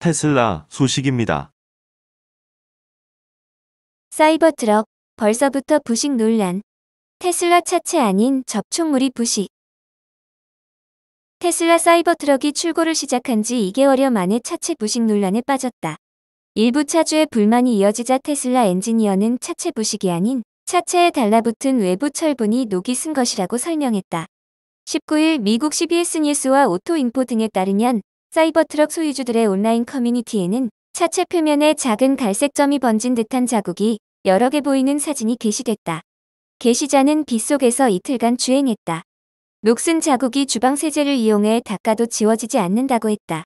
테슬라 소식입니다. 사이버트럭, 벌써부터 부식 논란. 테슬라 차체 아닌 접촉물이 부식. 테슬라 사이버트럭이 출고를 시작한 지 2개월여 만에 차체 부식 논란에 빠졌다. 일부 차주의 불만이 이어지자 테슬라 엔지니어는 차체 부식이 아닌 차체에 달라붙은 외부 철분이 녹이 쓴 것이라고 설명했다. 19일 미국 CBS 뉴스와 오토인포 등에 따르면 사이버트럭 소유주들의 온라인 커뮤니티에는 차체 표면에 작은 갈색 점이 번진 듯한 자국이 여러 개 보이는 사진이 게시됐다. 게시자는 빗속에서 이틀간 주행했다. 녹슨 자국이 주방 세제를 이용해 닦아도 지워지지 않는다고 했다.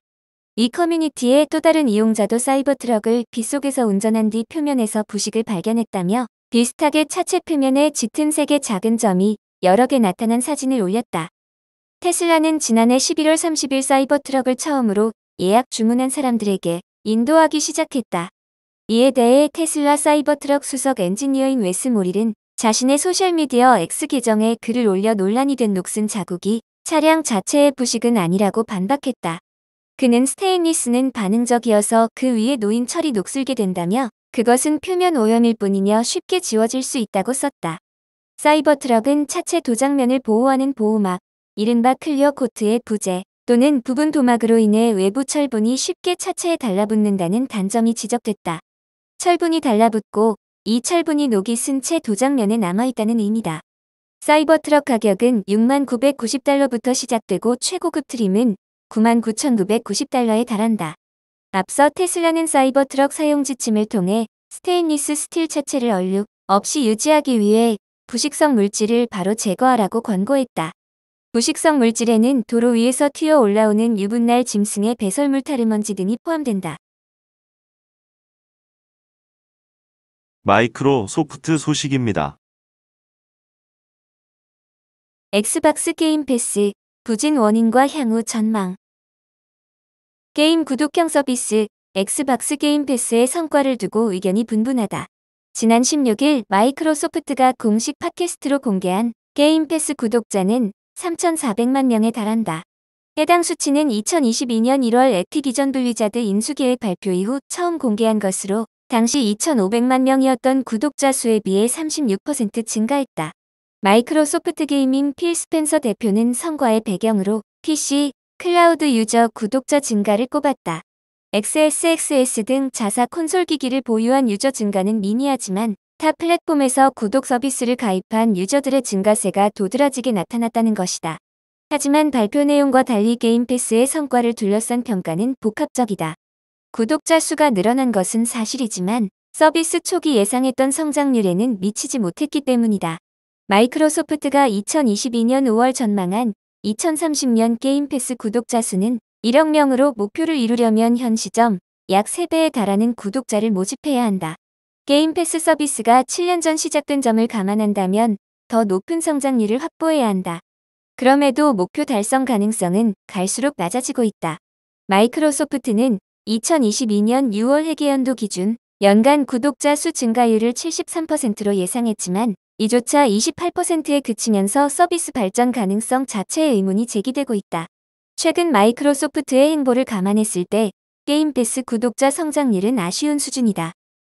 이 커뮤니티의 또 다른 이용자도 사이버트럭을 빗속에서 운전한 뒤 표면에서 부식을 발견했다며 비슷하게 차체 표면에 짙은 색의 작은 점이 여러 개 나타난 사진을 올렸다. 테슬라는 지난해 11월 30일 사이버트럭을 처음으로 예약 주문한 사람들에게 인도하기 시작했다. 이에 대해 테슬라 사이버트럭 수석 엔지니어인 웨스 모릴은 자신의 소셜미디어 X 계정에 글을 올려 논란이 된 녹슨 자국이 차량 자체의 부식은 아니라고 반박했다. 그는 스테인리스는 반응적이어서 그 위에 놓인 철이 녹슬게 된다며 그것은 표면 오염일 뿐이며 쉽게 지워질 수 있다고 썼다. 사이버트럭은 차체 도장면을 보호하는 보호막, 이른바 클리어 코트의 부재 또는 부분 도막으로 인해 외부 철분이 쉽게 차체에 달라붙는다는 단점이 지적됐다. 철분이 달라붙고 이 철분이 녹이 쓴 채 도장면에 남아있다는 의미다. 사이버트럭 가격은 6990달러부터 시작되고 최고급 트림은 99,990달러에 달한다. 앞서 테슬라는 사이버트럭 사용 지침을 통해 스테인리스 스틸 차체를 얼룩 없이 유지하기 위해 부식성 물질을 바로 제거하라고 권고했다. 부식성 물질에는 도로 위에서 튀어 올라오는 유분날 짐승의 배설물 타르먼지 등이 포함된다. 마이크로소프트 소식입니다. 엑스박스 게임 패스, 부진 원인과 향후 전망. 게임 구독형 서비스, 엑스박스 게임 패스의 성과를 두고 의견이 분분하다. 지난 16일 마이크로소프트가 공식 팟캐스트로 공개한 게임 패스 구독자는 3,400만 명에 달한다. 해당 수치는 2022년 1월 액티비전 블리자드 인수계획 발표 이후 처음 공개한 것으로 당시 2,500만 명이었던 구독자 수에 비해 36% 증가했다. 마이크로소프트 게이밍 필 스펜서 대표는 성과의 배경으로 PC, 클라우드 유저 구독자 증가를 꼽았다. XSXS 등 자사 콘솔 기기를 보유한 유저 증가는 미미하지만 타 플랫폼에서 구독 서비스를 가입한 유저들의 증가세가 도드라지게 나타났다는 것이다. 하지만 발표 내용과 달리 게임 패스의 성과를 둘러싼 평가는 복합적이다. 구독자 수가 늘어난 것은 사실이지만 서비스 초기 예상했던 성장률에는 미치지 못했기 때문이다. 마이크로소프트가 2022년 5월 전망한 2030년 게임 패스 구독자 수는 1억 명으로 목표를 이루려면 현 시점 약 3배에 달하는 구독자를 모집해야 한다. 게임 패스 서비스가 7년 전 시작된 점을 감안한다면 더 높은 성장률을 확보해야 한다. 그럼에도 목표 달성 가능성은 갈수록 낮아지고 있다. 마이크로소프트는 2022년 6월 회계연도 기준 연간 구독자 수 증가율을 73%로 예상했지만 이조차 28%에 그치면서 서비스 발전 가능성 자체에 의문이 제기되고 있다. 최근 마이크로소프트의 행보를 감안했을 때 게임 패스 구독자 성장률은 아쉬운 수준이다.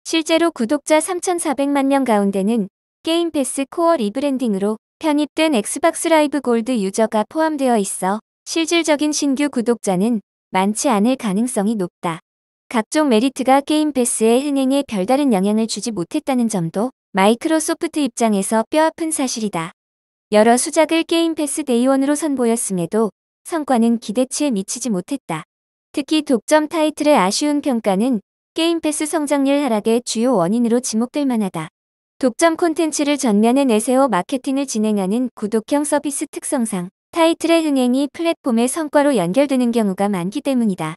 실제로 구독자 3,400만 명 가운데는 게임 패스 코어 리브랜딩으로 편입된 엑스박스 라이브 골드 유저가 포함되어 있어 실질적인 신규 구독자는 많지 않을 가능성이 높다. 각종 메리트가 게임 패스의 흥행에 별다른 영향을 주지 못했다는 점도 마이크로소프트 입장에서 뼈아픈 사실이다. 여러 수작을 게임 패스 데이원으로 선보였음에도 성과는 기대치에 미치지 못했다. 특히 독점 타이틀의 아쉬운 평가는 게임 패스 성장률 하락의 주요 원인으로 지목될 만하다. 독점 콘텐츠를 전면에 내세워 마케팅을 진행하는 구독형 서비스 특성상 타이틀의 흥행이 플랫폼의 성과로 연결되는 경우가 많기 때문이다.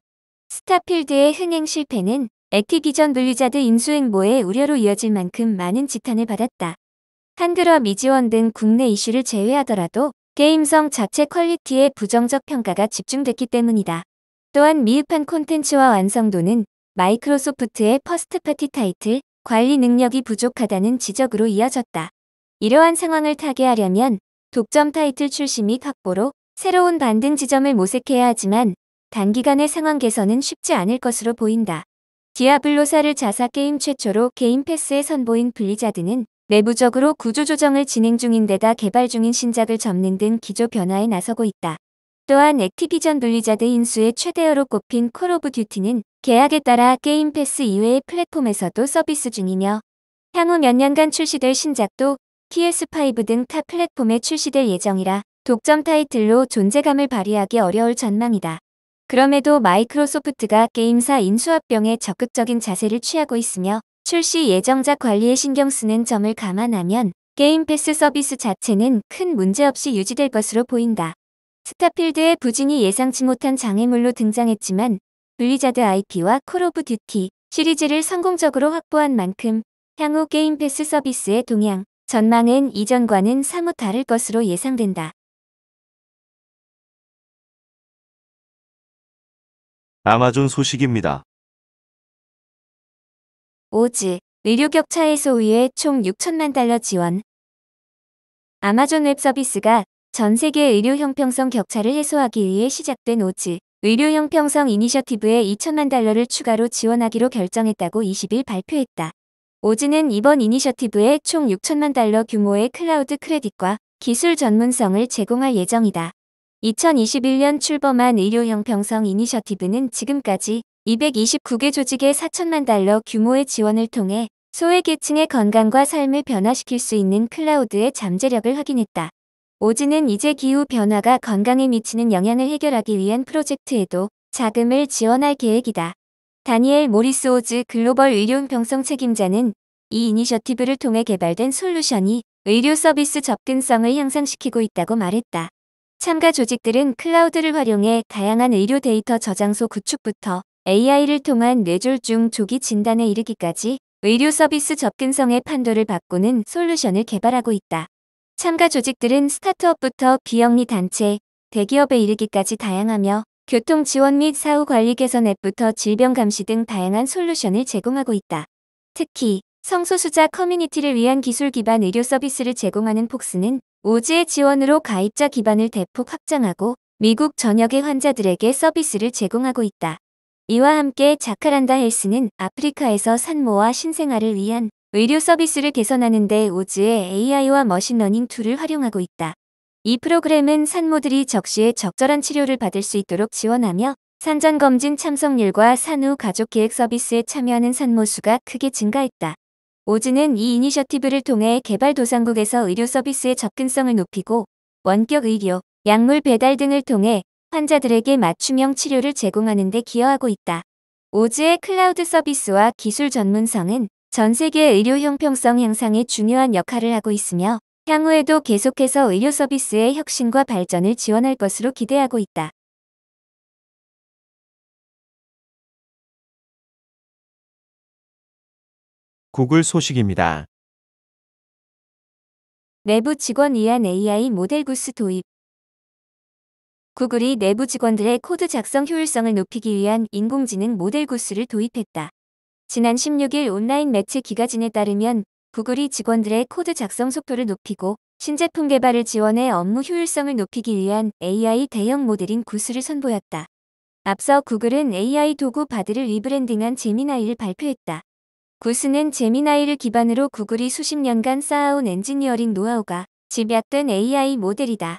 스타필드의 흥행 실패는 액티비전 블리자드 인수 행보의 우려로 이어질 만큼 많은 지탄을 받았다. 한글화 미지원 등 국내 이슈를 제외하더라도 게임성 자체 퀄리티에 부정적 평가가 집중됐기 때문이다. 또한 미흡한 콘텐츠와 완성도는 마이크로소프트의 퍼스트파티 타이틀 관리 능력이 부족하다는 지적으로 이어졌다. 이러한 상황을 타개하려면 독점 타이틀 출시 및 확보로 새로운 반등 지점을 모색해야 하지만 단기간의 상황 개선은 쉽지 않을 것으로 보인다. 디아블로4를 자사 게임 최초로 게임 패스에 선보인 블리자드는 내부적으로 구조조정을 진행 중인데다 개발 중인 신작을 접는 등 기조 변화에 나서고 있다. 또한 액티비전 블리자드 인수의 최대어로 꼽힌 콜 오브 듀티는 계약에 따라 게임 패스 이외의 플랫폼에서도 서비스 중이며 향후 몇 년간 출시될 신작도 PS5 등 타 플랫폼에 출시될 예정이라 독점 타이틀로 존재감을 발휘하기 어려울 전망이다. 그럼에도 마이크로소프트가 게임사 인수합병에 적극적인 자세를 취하고 있으며 출시 예정작 관리에 신경 쓰는 점을 감안하면 게임 패스 서비스 자체는 큰 문제 없이 유지될 것으로 보인다. 스타필드의 부진이 예상치 못한 장애물로 등장했지만 블리자드 IP와 콜 오브 듀티 시리즈를 성공적으로 확보한 만큼 향후 게임 패스 서비스의 동향, 전망은 이전과는 사뭇 다를 것으로 예상된다. 아마존 소식입니다. 오즈, 의료 격차 해소 위해 총 6천만 달러 지원. 아마존 웹 서비스가 전 세계 의료 형평성 격차를 해소하기 위해 시작된 오즈, 의료 형평성 이니셔티브에 2천만 달러를 추가로 지원하기로 결정했다고 20일 발표했다. 오즈는 이번 이니셔티브에 총 6천만 달러 규모의 클라우드 크레딧과 기술 전문성을 제공할 예정이다. 2021년 출범한 의료 형평성 이니셔티브는 지금까지 229개 조직에 4천만 달러 규모의 지원을 통해 소외계층의 건강과 삶을 변화시킬 수 있는 클라우드의 잠재력을 확인했다. 오즈는 이제 기후 변화가 건강에 미치는 영향을 해결하기 위한 프로젝트에도 자금을 지원할 계획이다. 다니엘 모리스 오즈 글로벌 의료 형평성 책임자는 이 이니셔티브를 통해 개발된 솔루션이 의료 서비스 접근성을 향상시키고 있다고 말했다. 참가 조직들은 클라우드를 활용해 다양한 의료 데이터 저장소 구축부터 AI를 통한 뇌졸중 조기 진단에 이르기까지 의료 서비스 접근성의 판도를 바꾸는 솔루션을 개발하고 있다. 참가 조직들은 스타트업부터 비영리 단체, 대기업에 이르기까지 다양하며 교통 지원 및 사후 관리 개선 앱부터 질병 감시 등 다양한 솔루션을 제공하고 있다. 특히 성소수자 커뮤니티를 위한 기술 기반 의료 서비스를 제공하는 폭스는 오즈의 지원으로 가입자 기반을 대폭 확장하고 미국 전역의 환자들에게 서비스를 제공하고 있다. 이와 함께 자카란다 헬스는 아프리카에서 산모와 신생아를 위한 의료 서비스를 개선하는 데 오즈의 AI와 머신러닝 툴을 활용하고 있다. 이 프로그램은 산모들이 적시에 적절한 치료를 받을 수 있도록 지원하며 산전검진 참석률과 산후 가족계획 서비스에 참여하는 산모 수가 크게 증가했다. 오즈는 이 이니셔티브를 통해 개발도상국에서 의료 서비스의 접근성을 높이고 원격 의료, 약물 배달 등을 통해 환자들에게 맞춤형 치료를 제공하는 데 기여하고 있다. 오즈의 클라우드 서비스와 기술 전문성은 전 세계 의료 형평성 향상에 중요한 역할을 하고 있으며 향후에도 계속해서 의료 서비스의 혁신과 발전을 지원할 것으로 기대하고 있다. 구글 소식입니다. 내부 직원 위한 AI 모델 구스 도입. 구글이 내부 직원들의 코드 작성 효율성을 높이기 위한 인공지능 모델 구스를 도입했다. 지난 16일 온라인 매체 기가진에 따르면 구글이 직원들의 코드 작성 속도를 높이고 신제품 개발을 지원해 업무 효율성을 높이기 위한 AI 대형 모델인 구스를 선보였다. 앞서 구글은 AI 도구 바드를 리브랜딩한 제미나이를 발표했다. 구스는 제미나이를 기반으로 구글이 수십 년간 쌓아온 엔지니어링 노하우가 집약된 AI 모델이다.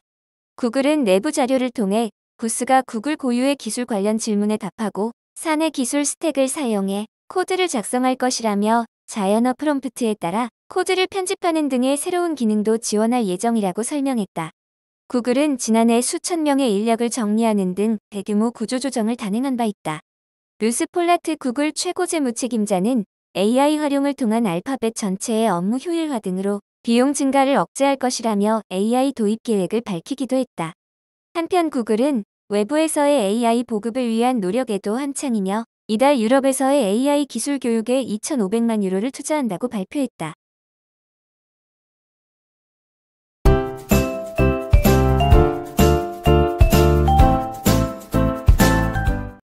구글은 내부 자료를 통해 구스가 구글 고유의 기술 관련 질문에 답하고 사내 기술 스택을 사용해 코드를 작성할 것이라며 자연어 프롬프트에 따라 코드를 편집하는 등의 새로운 기능도 지원할 예정이라고 설명했다. 구글은 지난해 수천 명의 인력을 정리하는 등 대규모 구조조정을 단행한 바 있다. 루스 폴라트 구글 최고 재무 책임자는 AI 활용을 통한 알파벳 전체의 업무 효율화 등으로 비용 증가를 억제할 것이라며 AI 도입 계획을 밝히기도 했다. 한편 구글은 외부에서의 AI 보급을 위한 노력에도 한창이며 이달 유럽에서의 AI 기술 교육에 2,500만 유로를 투자한다고 발표했다.